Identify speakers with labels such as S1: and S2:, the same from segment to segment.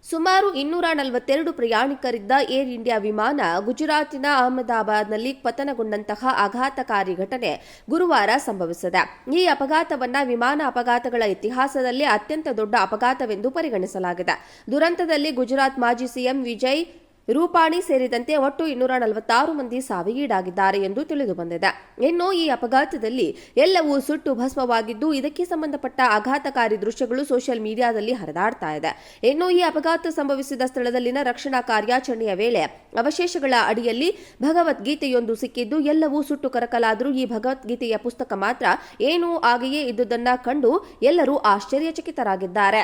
S1: ಸುಮಾರು 242 ಪ್ರಯಾಣಿಕರಿದ್ದ air India ವಿಮಾನ ಗುಜರಾತಿನ ಅಹಮದಾಬಾದ್ನಲ್ಲಿ ಪತನಗೊಂಡಂತಹ ಆಘಾತಕಾರಿ ಘಟನೆ ಗುರುವಾರ ಸಂಭವಿಸಿದೆ. ಈ ಅಪಘಾತವನ್ನು ವಿಮಾನ ಅಪಘಾತಗಳ ಇತಿಹಾಸದಲ್ಲೇ ಅತ್ಯಂತ ದೊಡ್ಡ ಅಪಘಾತವೆಂದು ಪರಿಗಣಿಸಲಾಗಿದೆ. ದುರಂತದಲ್ಲಿ ಗುಜರಾತ್ ಮಾಜಿ ಸಿಎಂ ವಿಜಯ್ ರೂಪಾಣಿ ಸೇರಿದಂತೆ ಒಟ್ಟು 246 ಮಂದಿ ಸಾವಿಗೀಡಾಗಿದ್ದಾರೆ ಎಂದು ತಿಳಿದುಬಂದಿದೆ. ಇನ್ನು ಈ ಅಪಘಾತದಲ್ಲಿ ಎಲ್ಲವೂ ಸುಟ್ಟು ಭಸ್ಮವಾಗಿದ್ದು, ಇದಕ್ಕೆ ಸಂಬಂಧಪಟ್ಟ ಆಘಾತಕಾರಿ ದೃಶ್ಯಗಳು ಸೋಷಿಯಲ್ ಮೀಡಿಯಾದಲ್ಲಿ ಹರಿದಾಡ್ತಾ ಇದೆ. ಇನ್ನು ಈ ಅಪಘಾತ ಸಂಭವಿಸಿದ ಸ್ಥಳದಲ್ಲಿನ ರಕ್ಷಣಾ ಕಾರ್ಯಾಚರಣೆಯ ವೇಳೆ ಅವಶೇಷಗಳ ಅಡಿಯಲ್ಲಿ ಭಗವದ್ಗೀತೆಯೊಂದು ಸಿಕ್ಕಿದ್ದು, ಎಲ್ಲವೂ ಸುಟ್ಟು ಕರಕಲಾದರೂ ಈ ಭಗವದ್ಗೀತೆಯ ಪುಸ್ತಕ ಮಾತ್ರ ಏನೂ ಆಗಿಯೇ ಇದ್ದುದನ್ನು ಕಂಡು ಎಲ್ಲರೂ ಆಶ್ಚರ್ಯಚಕಿತರಾಗಿದ್ದಾರೆ.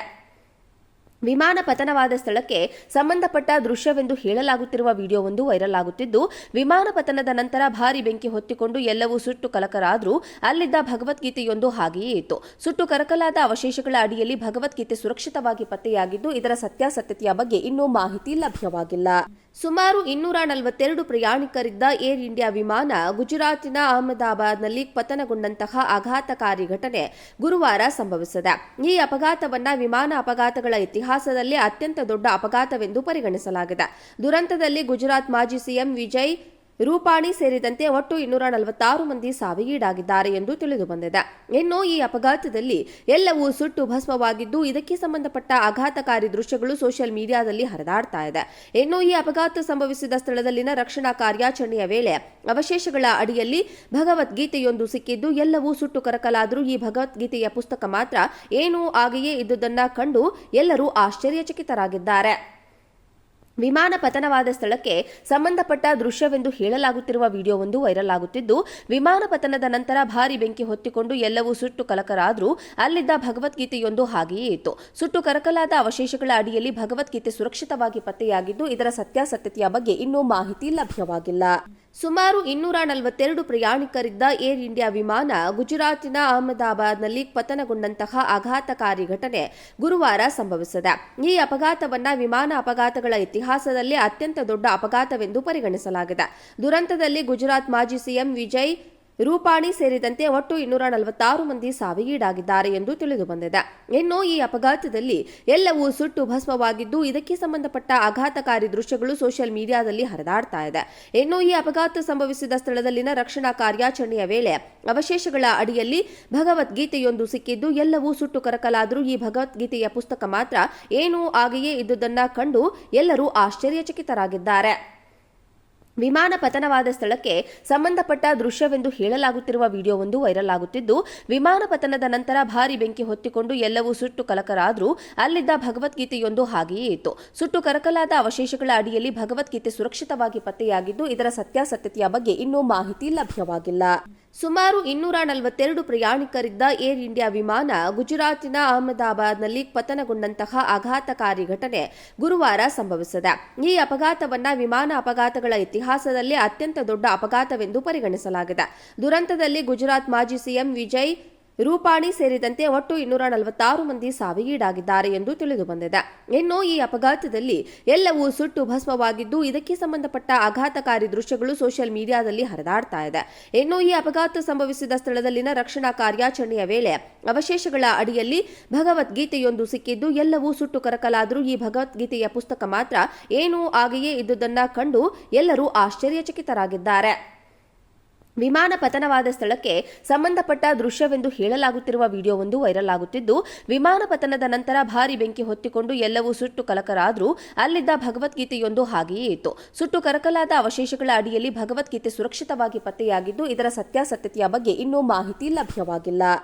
S1: ವಿಮಾನ ಪತನವಾದ ಸ್ಥಳಕ್ಕೆ ಸಂಬಂಧಪಟ್ಟ ದೃಶ್ಯವೆಂದು ಹೇಳಲಾಗುತ್ತಿರುವ ವಿಡಿಯೋವೊಂದು ವೈರಲ್ ಆಗುತ್ತಿದ್ದು, ವಿಮಾನ ಪತನದ ನಂತರ ಭಾರೀ ಬೆಂಕಿ ಹೊತ್ತಿಕೊಂಡು ಎಲ್ಲವೂ ಸುಟ್ಟು ಕರಕಲಾದರೂ ಅಲ್ಲಿದ್ದ ಭಗವದ್ಗೀತೆಯೊಂದು ಹಾಗೆಯೇ ಇತ್ತು. ಸುಟ್ಟು ಕರಕಲಾದ ಅವಶೇಷಗಳ ಅಡಿಯಲ್ಲಿ ಭಗವದ್ಗೀತೆ ಸುರಕ್ಷಿತವಾಗಿ ಪತ್ತೆಯಾಗಿದ್ದು, ಇದರ ಸತ್ಯಾಸತ್ಯತೆಯ ಬಗ್ಗೆ ಇನ್ನೂ ಮಾಹಿತಿ ಲಭ್ಯವಾಗಿಲ್ಲ. ಸುಮಾರು 242 ಪ್ರಯಾಣಿಕರಿದ್ದ ಏರ್ ಇಂಡಿಯಾ ವಿಮಾನ ಗುಜರಾತಿನ ಅಹಮದಾಬಾದ್ನಲ್ಲಿ ಪತನಗೊಂಡಂತಹ ಆಘಾತಕಾರಿ ಘಟನೆ ಗುರುವಾರ ಸಂಭವಿಸಿದೆ. ಈ ಅಪಘಾತವನ್ನು ವಿಮಾನ ಅಪಘಾತಗಳ ಇತಿಹಾಸದಲ್ಲೇ ಅತ್ಯಂತ ದೊಡ್ಡ ಅಪಘಾತವೆಂದು ಪರಿಗಣಿಸಲಾಗಿದೆ. ದುರಂತದಲ್ಲಿ ಗುಜರಾತ್ ಮಾಜಿ ಸಿಎಂ ವಿಜಯ್ ರೂಪಾಣಿ ಸೇರಿದಂತೆ ಒಟ್ಟು 246 ಮಂದಿ ಸಾವಿಗೀಡಾಗಿದ್ದಾರೆ ಎಂದು ತಿಳಿದುಬಂದಿದೆ. ಇನ್ನು ಈ ಅಪಘಾತದಲ್ಲಿ ಎಲ್ಲವೂ ಸುಟ್ಟು ಭಸ್ಮವಾಗಿದ್ದು, ಇದಕ್ಕೆ ಸಂಬಂಧಪಟ್ಟ ಆಘಾತಕಾರಿ ದೃಶ್ಯಗಳು ಸೋಷಿಯಲ್ ಮೀಡಿಯಾದಲ್ಲಿ ಹರಿದಾಡ್ತಾ ಇದೆ. ಇನ್ನು ಈ ಅಪಘಾತ ಸಂಭವಿಸಿದ ಸ್ಥಳದಲ್ಲಿನ ರಕ್ಷಣಾ ಕಾರ್ಯಾಚರಣೆಯ ವೇಳೆ ಅವಶೇಷಗಳ ಅಡಿಯಲ್ಲಿ ಭಗವದ್ಗೀತೆಯೊಂದು ಸಿಕ್ಕಿದ್ದು, ಎಲ್ಲವೂ ಸುಟ್ಟು ಕರಕಲಾದರೂ ಈ ಭಗವದ್ಗೀತೆಯ ಪುಸ್ತಕ ಮಾತ್ರ ಏನೂ ಆಗಿಯೇ ಇದ್ದುದನ್ನು ಕಂಡು ಎಲ್ಲರೂ ಆಶ್ಚರ್ಯಚಕಿತರಾಗಿದ್ದಾರೆ. ವಿಮಾನ ಪತನವಾದ ಸ್ಥಳಕ್ಕೆ ಸಂಬಂಧಪಟ್ಟ ದೃಶ್ಯವೆಂದು ಹೇಳಲಾಗುತ್ತಿರುವ ವಿಡಿಯೋವೊಂದು ವೈರಲ್ ಆಗುತ್ತಿದ್ದು, ವಿಮಾನ ಪತನದ ನಂತರ ಭಾರೀ ಬೆಂಕಿ ಹೊತ್ತಿಕೊಂಡು ಎಲ್ಲವೂ ಸುಟ್ಟು ಕರಕಲಾದರೂ ಅಲ್ಲಿದ್ದ ಭಗವದ್ಗೀತೆಯೊಂದು ಹಾಗೆಯೇ ಇತ್ತು. ಸುಟ್ಟು ಕರಕಲಾದ ಅವಶೇಷಗಳ ಅಡಿಯಲ್ಲಿ ಭಗವದ್ಗೀತೆ ಸುರಕ್ಷಿತವಾಗಿ ಪತ್ತೆಯಾಗಿದ್ದು, ಇದರ ಸತ್ಯಾಸತ್ಯತೆಯ ಬಗ್ಗೆ ಇನ್ನೂ ಮಾಹಿತಿ ಲಭ್ಯವಾಗಿಲ್ಲ. ಸುಮಾರು 242 ಪ್ರಯಾಣಿಕರಿದ್ದ ಏರ್ ಇಂಡಿಯಾ ವಿಮಾನ ಗುಜರಾತಿನ ಅಹಮದಾಬಾದ್ನಲ್ಲಿ ಪತನಗೊಂಡಂತಹ ಆಘಾತಕಾರಿ ಘಟನೆ ಗುರುವಾರ ಸಂಭವಿಸಿದೆ. ಈ ಅಪಘಾತವನ್ನು ವಿಮಾನ ಅಪಘಾತಗಳ ಇತಿಹಾಸದಲ್ಲೇ ಅತ್ಯಂತ ದೊಡ್ಡ ಅಪಘಾತವೆಂದು ಪರಿಗಣಿಸಲಾಗಿದೆ. ದುರಂತದಲ್ಲಿ ಗುಜರಾತ್ ಮಾಜಿ ಸಿಎಂ ವಿಜಯ್ ರೂಪಾಣಿ ಸೇರಿದಂತೆ ಒಟ್ಟು 246 ಮಂದಿ ಸಾವಿಗೀಡಾಗಿದ್ದಾರೆ ಎಂದು ತಿಳಿದುಬಂದಿದೆ. ಇನ್ನು ಈ ಅಪಘಾತದಲ್ಲಿ ಎಲ್ಲವೂ ಸುಟ್ಟು ಭಸ್ಮವಾಗಿದ್ದು, ಇದಕ್ಕೆ ಸಂಬಂಧಪಟ್ಟ ಆಘಾತಕಾರಿ ದೃಶ್ಯಗಳು ಸೋಷಿಯಲ್ ಮೀಡಿಯಾದಲ್ಲಿ ಹರಿದಾಡ್ತಾ ಇದೆ. ಇನ್ನು ಈ ಅಪಘಾತ ಸಂಭವಿಸಿದ ಸ್ಥಳದಲ್ಲಿನ ರಕ್ಷಣಾ ಕಾರ್ಯಾಚರಣೆಯ ವೇಳೆ ಅವಶೇಷಗಳ ಅಡಿಯಲ್ಲಿ ಭಗವದ್ಗೀತೆಯೊಂದು ಸಿಕ್ಕಿದ್ದು, ಎಲ್ಲವೂ ಸುಟ್ಟು ಕರಕಲಾದರೂ ಈ ಭಗವದ್ಗೀತೆಯ ಪುಸ್ತಕ ಮಾತ್ರ ಏನೂ ಆಗಿಯೇ ಇದ್ದುದನ್ನು ಕಂಡು ಎಲ್ಲರೂ ಆಶ್ಚರ್ಯಚಕಿತರಾಗಿದ್ದಾರೆ. ವಿಮಾನ ಪತನವಾದ ಸ್ಥಳಕ್ಕೆ ಸಂಬಂಧಪಟ್ಟ ದೃಶ್ಯವೆಂದು ಹೇಳಲಾಗುತ್ತಿರುವ ವಿಡಿಯೋವೊಂದು ವೈರಲ್ ಆಗುತ್ತಿದ್ದು, ವಿಮಾನ ಪತನದ ನಂತರ ಭಾರೀ ಬೆಂಕಿ ಹೊತ್ತಿಕೊಂಡು ಎಲ್ಲವೂ ಸುಟ್ಟು ಕರಕಲಾದರೂ ಅಲ್ಲಿದ್ದ ಭಗವದ್ಗೀತೆಯೊಂದು ಹಾಗೆಯೇ ಇತ್ತು. ಸುಟ್ಟು ಕರಕಲಾದ ಅವಶೇಷಗಳ ಅಡಿಯಲ್ಲಿ ಭಗವದ್ಗೀತೆ ಸುರಕ್ಷಿತವಾಗಿ ಪತ್ತೆಯಾಗಿದ್ದು, ಇದರ ಸತ್ಯಾಸತ್ಯತೆಯ ಬಗ್ಗೆ ಇನ್ನೂ ಮಾಹಿತಿ ಲಭ್ಯವಾಗಿಲ್ಲ. ಸುಮಾರು 242 ಪ್ರಯಾಣಿಕರಿದ್ದ ಏರ್ ಇಂಡಿಯಾ ವಿಮಾನ ಗುಜರಾತಿನ ಅಹಮದಾಬಾದ್ನಲ್ಲಿ ಪತನಗೊಂಡಂತಹ ಆಘಾತಕಾರಿ ಘಟನೆ ಗುರುವಾರ ಸಂಭವಿಸಿದೆ. ಈ ಅಪಘಾತವನ್ನು ವಿಮಾನ ಅಪಘಾತಗಳ ಇತಿಹಾಸದಲ್ಲೇ ಅತ್ಯಂತ ದೊಡ್ಡ ಅಪಘಾತವೆಂದು ಪರಿಗಣಿಸಲಾಗಿದೆ. ದುರಂತದಲ್ಲಿ ಗುಜರಾತ್ ಮಾಜಿ ಸಿಎಂ ವಿಜಯ್ ರೂಪಾಣಿ ಸೇರಿದಂತೆ ಒಟ್ಟು 246 ಮಂದಿ ಸಾವಿಗೀಡಾಗಿದ್ದಾರೆ ಎಂದು ತಿಳಿದುಬಂದಿದೆ. ಇನ್ನು ಈ ಅಪಘಾತದಲ್ಲಿ ಎಲ್ಲವೂ ಸುಟ್ಟು ಭಸ್ಮವಾಗಿದ್ದು, ಇದಕ್ಕೆ ಸಂಬಂಧಪಟ್ಟ ಆಘಾತಕಾರಿ ದೃಶ್ಯಗಳು ಸೋಷಿಯಲ್ ಮೀಡಿಯಾದಲ್ಲಿ ಹರಿದಾಡ್ತಾ ಇದೆ. ಇನ್ನು ಈ ಅಪಘಾತ ಸಂಭವಿಸಿದ ಸ್ಥಳದಲ್ಲಿನ ರಕ್ಷಣಾ ಕಾರ್ಯಾಚರಣೆಯ ವೇಳೆ ಅವಶೇಷಗಳ ಅಡಿಯಲ್ಲಿ ಭಗವದ್ಗೀತೆಯೊಂದು ಸಿಕ್ಕಿದ್ದು, ಎಲ್ಲವೂ ಸುಟ್ಟು ಕರಕಲಾದರೂ ಈ ಭಗವದ್ಗೀತೆಯ ಪುಸ್ತಕ ಮಾತ್ರ ಏನೂ ಆಗಿಯೇ ಇದ್ದುದನ್ನು ಕಂಡು ಎಲ್ಲರೂ ಆಶ್ಚರ್ಯಚಕಿತರಾಗಿದ್ದಾರೆ. ವಿಮಾನ ಪತನವಾದ ಸ್ಥಳಕ್ಕೆ ಸಂಬಂಧಪಟ್ಟ ದೃಶ್ಯವೆಂದು ಹೇಳಲಾಗುತ್ತಿರುವ ವಿಡಿಯೋವೊಂದು ವೈರಲ್ ಆಗುತ್ತಿದ್ದು, ವಿಮಾನ ಪತನದ ನಂತರ ಭಾರೀ ಬೆಂಕಿ ಹೊತ್ತಿಕೊಂಡು ಎಲ್ಲವೂ ಸುಟ್ಟು ಕರಕಲಾದರೂ ಅಲ್ಲಿದ್ದ ಭಗವದ್ಗೀತೆಯೊಂದು ಹಾಗೆಯೇ ಇತ್ತು. ಸುಟ್ಟು ಕರಕಲಾದ ಅವಶೇಷಗಳ ಅಡಿಯಲ್ಲಿ ಭಗವದ್ಗೀತೆ ಸುರಕ್ಷಿತವಾಗಿ ಪತ್ತೆಯಾಗಿದ್ದು, ಇದರ ಸತ್ಯಾಸತ್ಯತೆಯ ಬಗ್ಗೆ ಇನ್ನೂ ಮಾಹಿತಿ ಲಭ್ಯವಾಗಿಲ್ಲ.